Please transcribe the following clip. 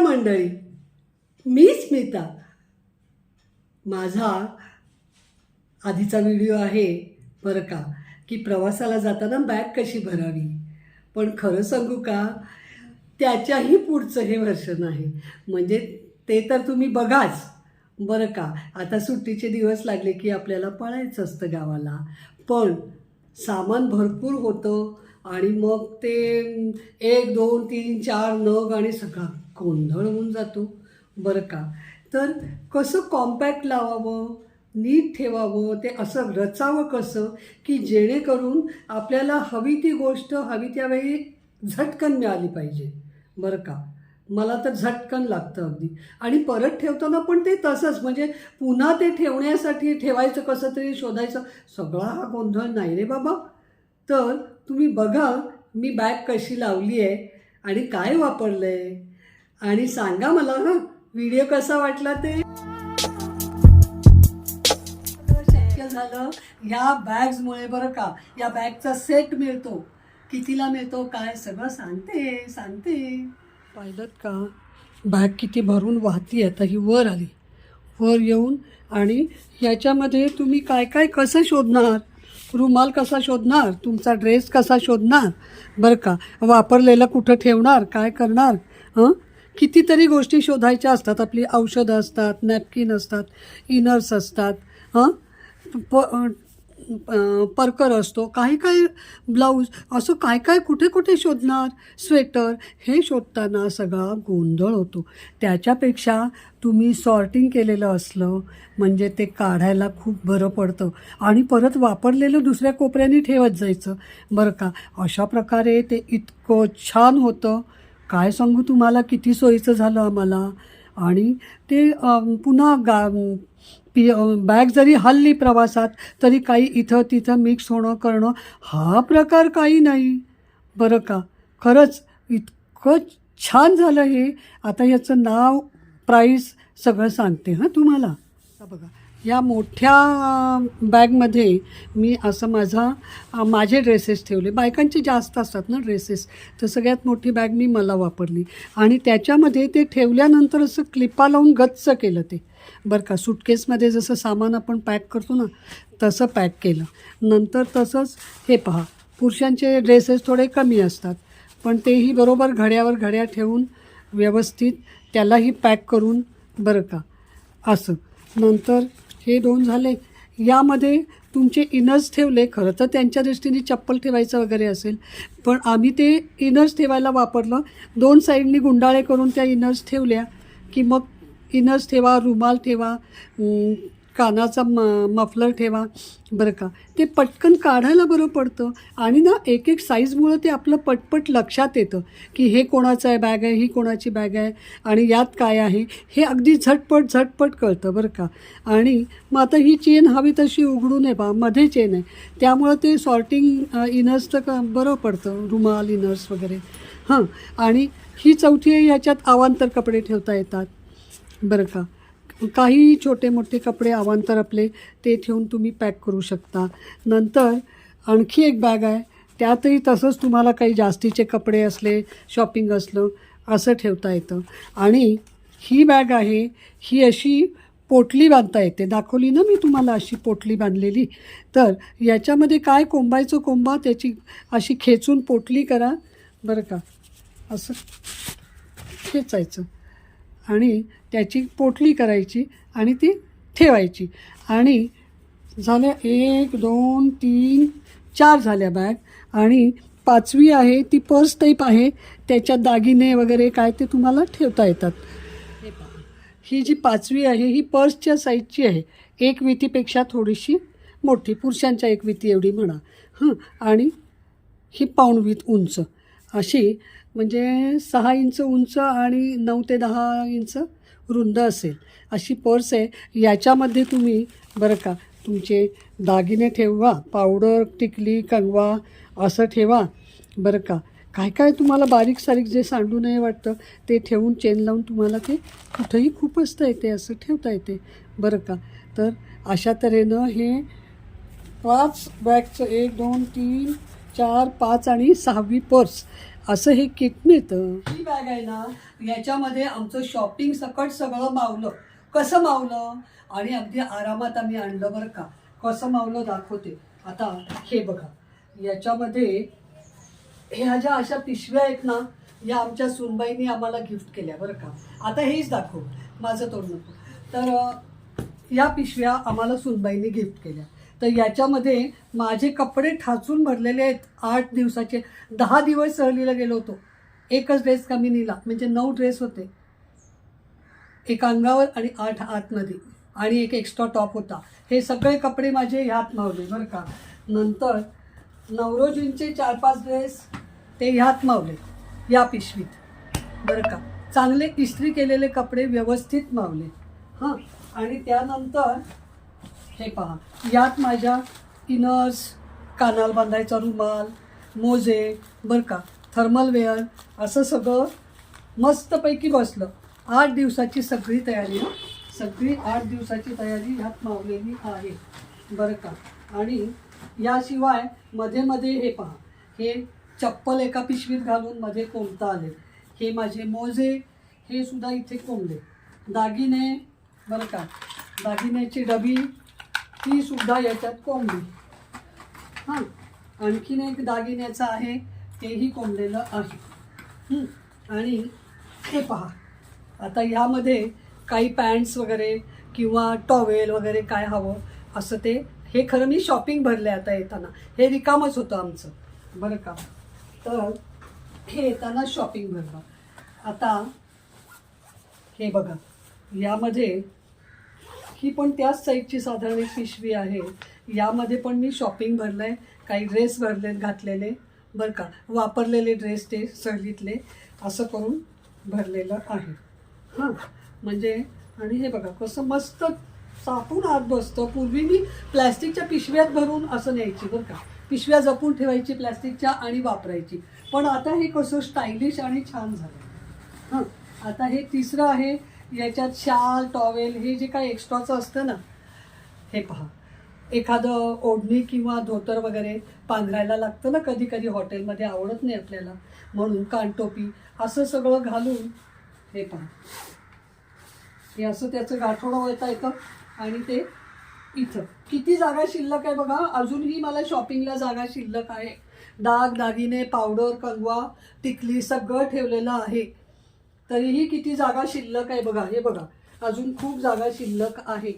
मंडळी, मी स्मिता. माझा आधीचा व्हिडिओ आहे बरं का, की प्रवासाला जाताना बॅग कशी भरावी. पण खरं सांगू का, त्याच्याही पुढचं हे व्हर्जन आहे. म्हणजे ते तर तुम्ही बघाच बरं का. आता सुट्टीचे दिवस लागले की आपल्याला पळायचं असतं गावाला, पण सामान भरपूर होतं आणि मग ते 1 2 3 4 नग आणि सगळा गोंधळ होऊन जातो बरं का. तर कसं कॉम्पॅक्ट लावावं, नीट ठेवावं, ते असं रचावं कसं की जेणेकरून आपल्याला हवी ती गोष्ट हवी त्यावेळी झटकन मिळाली पाहिजे बरं का. मला तर झटकन लागतं अगदी. आणि परत ठेवताना पण ते तसंच, म्हणजे पुन्हा ते ठेवण्यासाठी ठेवायचं कसं तरी शोधायचं, सगळा हा गोंधळ नाही रे बाबा. तर तुम्ही बघा मी बॅग कशी लावली आहे आणि काय वापरलं आहे, आणि सांगा मला हां व्हिडिओ कसा वाटला ते. शक्य झालं ह्या बॅग्समुळे बरं का. या बॅगचा सेट मिळतो, कितीला मिळतो काय सगळं सांगते. पाहिलं का बॅग किती भरून वाहती. आता ही वर आली, वर येऊन आणि ह्याच्यामध्ये तुम्ही काय काय कसं शोधणार, रुमाल कसा शोधणार, तुमचा ड्रेस कसा शोधणार बरं का, वापरलेला कुठं ठेवणार, काय करणार. कितीतरी गोष्टी शोधायच्या असतात. आपली औषधं असतात, नॅपकिन असतात, इनर्स असतात, परकर असतो, काही काही ब्लाऊज, असं काय काय कुठे कुठे शोधणार, स्वेटर, हे शोधताना सगळा गोंधळ होतो. त्याच्यापेक्षा तुम्ही सॉर्टिंग केलेलं असलं म्हणजे ते काढायला खूप बरं पडतं आणि परत वापरलेलं दुसऱ्या कोपऱ्याने ठेवत जायचं बरं का. अशा प्रकारे ते इतकं छान होतं, काय सांगू तुम्हाला, किती सोयीचं झालं आम्हाला. आणि ते पुन्हा बॅग जरी हलली प्रवासात तरी काही इथं तिथं मिक्स होणं करणं हा प्रकार काही नाही बरं का. खरंच इतकं छान झालं हे. आता याचं नाव, प्राईस सगळं सांगते हां तुम्हाला. बघा या मोठ्या बॅगमध्ये मी असं माझे ड्रेसेस ठेवले. बायकांचे जास्त असतात ना ड्रेसेस, तर सगळ्यात मोठी बॅग मी मला वापरली आणि त्याच्यामध्ये ते ठेवल्यानंतर असं क्लिपा लावून गच्च केलं ते बरं का. सुटकेसमध्ये जसं सामान आपण पॅक करतो ना तसं पॅक केलं. नंतर तसंच हे पहा, पुरुषांचे ड्रेसेस थोडे कमी असतात पण तेही बरोबर घड्या ठेवून व्यवस्थित त्यालाही पॅक करून बरं का असं. नंतर हे 2 झाले. यामध्ये तुमचे इनर्स ठेवले. खरं तर त्यांच्या दृष्टीने चप्पल ठेवायचं वगैरे असेल, पण आम्ही ते इनर्स ठेवायला वापरलं. 2 साईडनी गुंडाळे करून त्या इनर्स ठेवल्या की मग इनर्स ठेवा, रुमाल ठेवा, कानाचा मफलर ठेवा बरं का. ते पटकन काढायला बरं पडतं आणि ना एक साईजमुळं ते आपलं पटपट लक्षात येतं की हे कोणाचं आहे बॅग आहे, ही कोणाची बॅग आहे आणि यात काय आहे, हे अगदी झटपट कळतं बरं का. आणि मग आता ही चेन हवी तशी उघडून आहे बा, मध्ये चेन आहे, त्यामुळं ते सॉर्टिंग इनर्सचं बरं पडतं, रुमाल इनर्स वगैरे. आणि ही चौथी आहे, ह्याच्यात अवांतर कपडे ठेवता येतात बरं का. काही छोटे मोठे कपडे अवांतर आपले ते ठेवून तुम्ही पॅक करू शकता. नंतर आणखी एक बॅग आहे, त्यातही तसंच तुम्हाला काही जास्तीचे कपडे असले, शॉपिंग असलं असं ठेवता येतं. आणि ही बॅग आहे, ही अशी पोटली बांधता येते. दाखवली ना मी तुम्हाला अशी पोटली बांधलेली. तर याच्यामध्ये काय कोंबायचं, कोंबा त्याची अशी खेचून पोटली करा बरं का. असं खेचायचं आणि त्याची पोटली करायची आणि ती ठेवायची. आणि झाल्या 1 2 3 4 झाल्या बॅग. आणि 5वी आहे ती पर्स टाईप आहे, त्याच्यात दागिने वगैरे काय ते तुम्हाला ठेवता येतात. ही जी 5वी आहे ही पर्सच्या साईजची आहे, 1 वितीपेक्षा थोडीशी मोठी, पुरुषांच्या 1 विती एवढी म्हणा. आणि ही पाऊण वीत उंच अशी, म्हणजे 6 इंच उंच आणि 9 ते 10 इंच रुंद असेल अशी पर्स आहे. याच्यामध्ये तुम्ही बरं का तुमचे दागिने ठेवा, पावडर, टिकली, कंगवा असं ठेवा बरं का. काय काय तुम्हाला बारीक सारीक जे सांडू नये वाटतं ते ठेवून चेन लावून तुम्हाला ते कुठंही खूप असतं येते, असं ठेवता येते बरं का. तर अशा तऱ्हेनं हे 5 बॅगचं 1 2 3 4 5 आणि 6वी पर्स असं हे किट मिळतं. ही बॅग आहे ना, याच्यामध्ये आमचं शॉपिंग सकट सगळं मावलं. कसं मावलं आणि अगदी आरामात आम्ही आणलं बरं का. कसं मावलं दाखवते. आता हे बघा, याच्यामध्ये ह्या ज्या अशा पिशव्या आहेत ना, या आमच्या सुनबाईंनी आम्हाला गिफ्ट केल्या बरं का. आता हेच दाखव, माझं तोंड नको. तर या पिशव्या आम्हाला सुनबाईंनी गिफ्ट केल्या. तर याच्यामध्ये माझे कपडे ठाचून भरलेले आहेत. 8 दिवसाचे. 10 दिवस सहलीला गेलो होतो. एकच ड्रेस कमी नेला, म्हणजे 9 ड्रेस होते. एक अंगावर आणि 8 आतमध्ये आणि एक एक्स्ट्रा टॉप होता. हे सगळे कपडे माझे ह्यात मावले बरं का. नंतर नवरोजींचे 4-5 ड्रेस ते ह्यात मावले, या पिशवीत बरं का. चांगले इस्त्री केलेले कपडे व्यवस्थित मावले. हां, आणि त्यानंतर हे पहा, यात माझ्या इनर्स, कानाला बांधायचा रुमाल, मोजे बरं का, थर्मल वेअर, असं सगळं मस्तपैकी बसलं. 8 दिवसाची सगळी तयारी, सगळी 8 दिवसाची तयारी ह्यात मावलेली आहे बरं का. आणि याशिवाय मध्ये मध्ये हे पहा, हे चप्पल एका पिशवीत घालून मध्ये कोंबता आले. हे माझे मोजे, हे सुद्धा इथे कोंबले. दागिने बरं का, दागिन्याची डबी ती सुद्धा याच्यात कोंबली. हां, आणखीन एक दागिन्याचं आहे, तेही कोंबलेलं आहे. आणि हे पहा, आता यामध्ये काही पॅन्ट्स वगैरे किंवा टॉवेल वगैरे काय हवं असं ते. हे खरं मी शॉपिंग भरले आता येताना, हे रिकामच होतं आमचं बरं का. तर हे येताना शॉपिंग भरलं. आता हे बघा, यामध्ये ही पण त्याच साईजची साधारण एक पिशवी आहे. यामध्ये पण मी शॉपिंग भरलं आहे. काही ड्रेस भरलेत घातलेले बरं का, वापरलेले ड्रेस ते सहलीतले, असं करून भरलेलं आहे. हां, म्हणजे आणि हे बघा कसं मस्त सापून आत बसतं. पूर्वी मी प्लॅस्टिकच्या पिशव्यात भरून असं न्यायची बरं का, पिशव्या जपून ठेवायची प्लॅस्टिकच्या आणि वापरायची. पण आता हे कसं स्टायलिश आणि छान झालं. हां, आता हे तिसरं आहे. याच्यात शाल, टॉवेल, हे जे काही एक्स्ट्राचं असतं ना, हे पहा, एखादं ओढणी किंवा धोतर वगैरे पांघरायला लागतं ना कधी कधी, हॉटेलमध्ये आवडत नाही आपल्याला म्हणून, कानटोपी, असं सगळं घालून हे पहा, हे असं त्याचं गाठोडं वळता येतं. आणि ते इथं किती जागा शिल्लक आहे बघा. अजूनही मला शॉपिंगला जागा शिल्लक आहे. दाग दागिने, पावडर, कंगवा, टिकली सगळं ठेवलेलं आहे. तरीही किती जागा शिल्लक आहे बघा. हे बघा, अजून खूप जागा शिल्लक आहे.